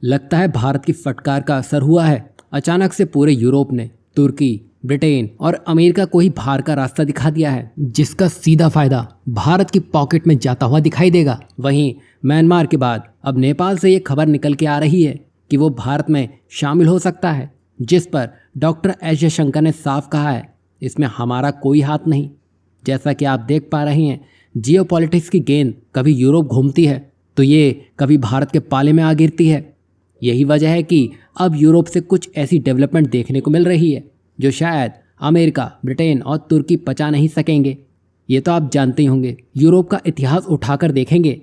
लगता है भारत की फटकार का असर हुआ है। अचानक से पूरे यूरोप ने तुर्की, ब्रिटेन और अमेरिका को ही बाहर का रास्ता दिखा दिया है, जिसका सीधा फायदा भारत की पॉकेट में जाता हुआ दिखाई देगा। वहीं म्यांमार के बाद अब नेपाल से ये खबर निकल के आ रही है कि वो भारत में शामिल हो सकता है, जिस पर डॉक्टर एस जयशंकर ने साफ कहा है इसमें हमारा कोई हाथ नहीं। जैसा कि आप देख पा रहे हैं, जियोपॉलिटिक्स की गेंद कभी यूरोप घूमती है तो ये कभी भारत के पाले में आ गिरती है। यही वजह है कि अब यूरोप से कुछ ऐसी डेवलपमेंट देखने को मिल रही है जो शायद अमेरिका, ब्रिटेन और तुर्की पचा नहीं सकेंगे। ये तो आप जानते ही होंगे। यूरोप का इतिहास उठाकर देखेंगे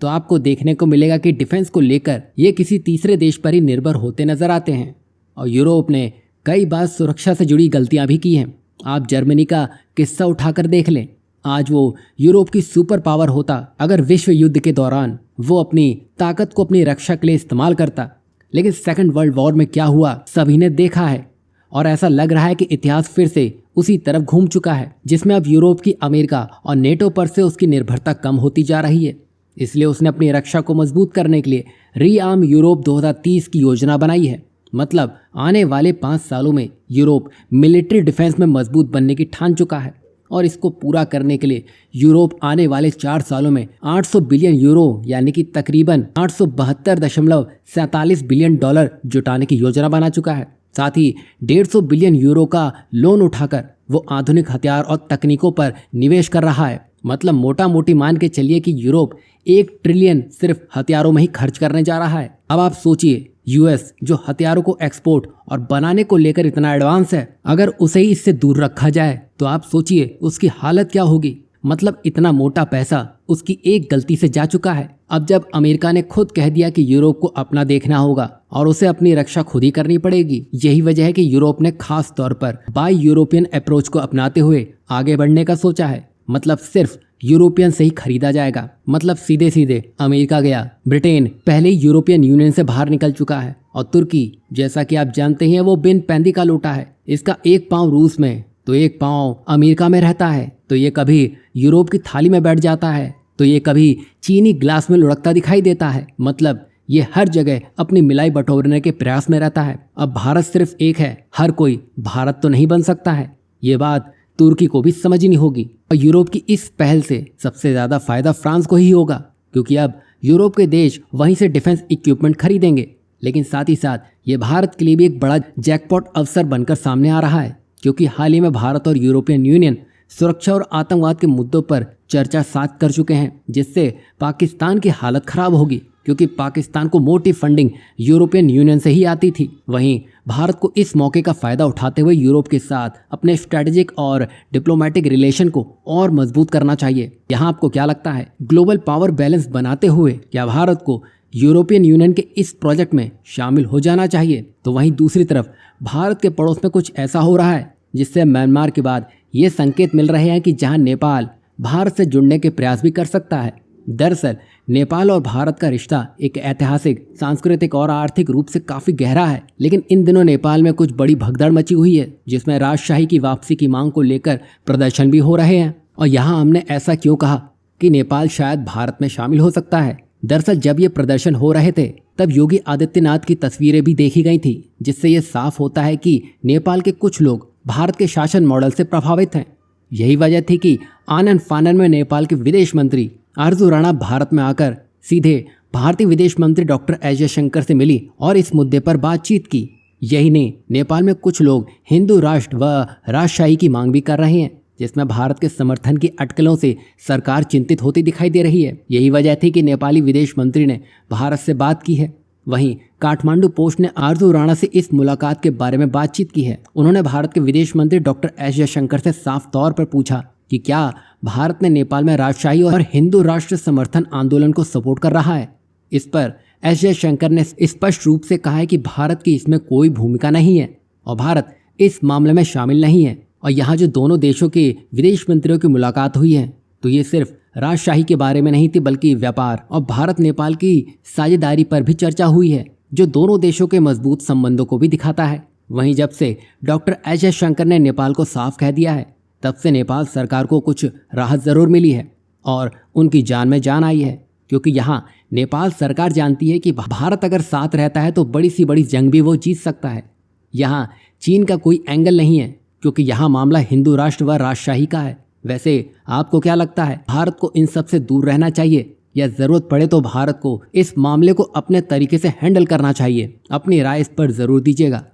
तो आपको देखने को मिलेगा कि डिफेंस को लेकर ये किसी तीसरे देश पर ही निर्भर होते नजर आते हैं और यूरोप ने कई बार सुरक्षा से जुड़ी गलतियां भी की हैं। आप जर्मनी का किस्सा उठाकर देख लें। आज वो यूरोप की सुपर पावर होता अगर विश्व युद्ध के दौरान वो अपनी ताकत को अपनी रक्षा के लिए इस्तेमाल करता। लेकिन सेकंड वर्ल्ड वॉर में क्या हुआ सभी ने देखा है और ऐसा लग रहा है कि इतिहास फिर से उसी तरफ घूम चुका है, जिसमें अब यूरोप की अमेरिका और नेटो पर से उसकी निर्भरता कम होती जा रही है। इसलिए उसने अपनी रक्षा को मजबूत करने के लिए रीआर्म यूरोप 2030 की योजना बनाई है। मतलब आने वाले 5 सालों में यूरोप मिलिट्री डिफेंस में मजबूत बनने की ठान चुका है और इसको पूरा करने के लिए यूरोप आने वाले 4 सालों में 800 बिलियन यूरो यानी कि तकरीबन 872.47 बिलियन डॉलर जुटाने की योजना बना चुका है। साथ ही 150 बिलियन यूरो का लोन उठाकर वो आधुनिक हथियार और तकनीकों पर निवेश कर रहा है। मतलब मोटा मोटी मान के चलिए कि यूरोप 1 ट्रिलियन सिर्फ हथियारों में ही खर्च करने जा रहा है। अब आप सोचिए, यूएस जो हथियारों को एक्सपोर्ट और बनाने को लेकर इतना एडवांस है, अगर उसे ही इससे दूर रखा जाए तो आप सोचिए उसकी हालत क्या होगी। मतलब इतना मोटा पैसा उसकी एक गलती से जा चुका है। अब जब अमेरिका ने खुद कह दिया कि यूरोप को अपना देखना होगा और उसे अपनी रक्षा खुद ही करनी पड़ेगी, यही वजह है कि यूरोप ने खास तौर पर बाय यूरोपियन अप्रोच को अपनाते हुए आगे बढ़ने का सोचा है। मतलब सिर्फ यूरोपियन से ही खरीदा जाएगा। मतलब सीधे सीधे अमेरिका गया, ब्रिटेन पहले ही यूरोपियन यूनियन से बाहर निकल चुका है और तुर्की जैसा कि आप जानते हैं वो बिन पैंदी का लोटा है। इसका एक पांव रूस में तो एक पांव अमेरिका में रहता है। तो ये कभी यूरोप की थाली में बैठ जाता है तो ये कभी चीनी ग्लास में लुढ़कता दिखाई देता है। मतलब ये हर जगह अपनी मिलाई बटोरने के प्रयास में रहता है। अब भारत सिर्फ एक है, हर कोई भारत तो नहीं बन सकता है। ये बात तुर्की को भी समझनी होगी और यूरोप की इस पहल से सबसे ज़्यादा फायदा फ्रांस को ही होगा, क्योंकि अब यूरोप के देश वहीं से डिफेंस इक्विपमेंट खरीदेंगे। लेकिन साथ ही साथ ये भारत के लिए भी एक बड़ा जैकपॉट अवसर बनकर सामने आ रहा है, क्योंकि हाल ही में भारत और यूरोपियन यूनियन सुरक्षा और आतंकवाद के मुद्दों पर चर्चा साथ कर चुके हैं, जिससे पाकिस्तान की हालत खराब होगी, क्योंकि पाकिस्तान को मोटी फंडिंग यूरोपियन यूनियन से ही आती थी। वहीं भारत को इस मौके का फायदा उठाते हुए यूरोप के साथ अपने स्ट्रेटेजिक और डिप्लोमेटिक रिलेशन को और मजबूत करना चाहिए। यहाँ आपको क्या लगता है, ग्लोबल पावर बैलेंस बनाते हुए क्या भारत को यूरोपियन यूनियन के इस प्रोजेक्ट में शामिल हो जाना चाहिए? तो वहीं दूसरी तरफ भारत के पड़ोस में कुछ ऐसा हो रहा है जिससे म्यांमार के बाद ये संकेत मिल रहे हैं कि जहां नेपाल भारत से जुड़ने के प्रयास भी कर सकता है। दरअसल नेपाल और भारत का रिश्ता एक ऐतिहासिक, सांस्कृतिक और आर्थिक रूप से काफी गहरा है। लेकिन इन दिनों नेपाल में कुछ बड़ी भगदड़ मची हुई है, जिसमें राजशाही की वापसी की मांग को लेकर प्रदर्शन भी हो रहे हैं। और यहाँ हमने ऐसा क्यों कहा कि नेपाल शायद भारत में शामिल हो सकता है? दरअसल जब ये प्रदर्शन हो रहे थे तब योगी आदित्यनाथ की तस्वीरें भी देखी गई थी, जिससे ये साफ होता है कि नेपाल के कुछ लोग भारत के शासन मॉडल से प्रभावित हैं। यही वजह थी कि आनन फानन में नेपाल के विदेश मंत्री आरजू राणा भारत में आकर सीधे भारतीय विदेश मंत्री डॉक्टर एस जयशंकर से मिली और इस मुद्दे पर बातचीत की। यही नहीं, नेपाल में कुछ लोग हिंदू राष्ट्र व राजशाही की मांग भी कर रहे हैं, जिसमें भारत के समर्थन की अटकलों से सरकार चिंतित होती दिखाई दे रही है। यही वजह थी कि नेपाली विदेश मंत्री ने भारत से बात की है। वहीं काठमांडू पोस्ट ने आरजू राणा से इस मुलाकात के बारे में बातचीत की है। उन्होंने भारत के विदेश मंत्री डॉक्टर एस जयशंकर से साफ तौर पर पूछा कि क्या भारत ने नेपाल में राजशाही और हिंदू राष्ट्र समर्थन आंदोलन को सपोर्ट कर रहा है। इस पर एस जयशंकर ने स्पष्ट रूप से कहा है कि भारत की इसमें कोई भूमिका नहीं है और भारत इस मामले में शामिल नहीं है। और यहाँ जो दोनों देशों के विदेश मंत्रियों की मुलाकात हुई है तो ये सिर्फ राजशाही के बारे में नहीं थी, बल्कि व्यापार और भारत नेपाल की साझेदारी पर भी चर्चा हुई है, जो दोनों देशों के मजबूत संबंधों को भी दिखाता है। वहीं जब से डॉक्टर एस जयशंकर ने नेपाल को साफ कह दिया है, तब से नेपाल सरकार को कुछ राहत जरूर मिली है और उनकी जान में जान आई है, क्योंकि यहाँ नेपाल सरकार जानती है कि भारत अगर साथ रहता है तो बड़ी सी बड़ी जंग भी वो जीत सकता है। यहाँ चीन का कोई एंगल नहीं है, क्योंकि यहाँ मामला हिंदू राष्ट्र व राजशाही का है। वैसे आपको क्या लगता है, भारत को इन सब से दूर रहना चाहिए या ज़रूरत पड़े तो भारत को इस मामले को अपने तरीके से हैंडल करना चाहिए? अपनी राय इस पर ज़रूर दीजिएगा।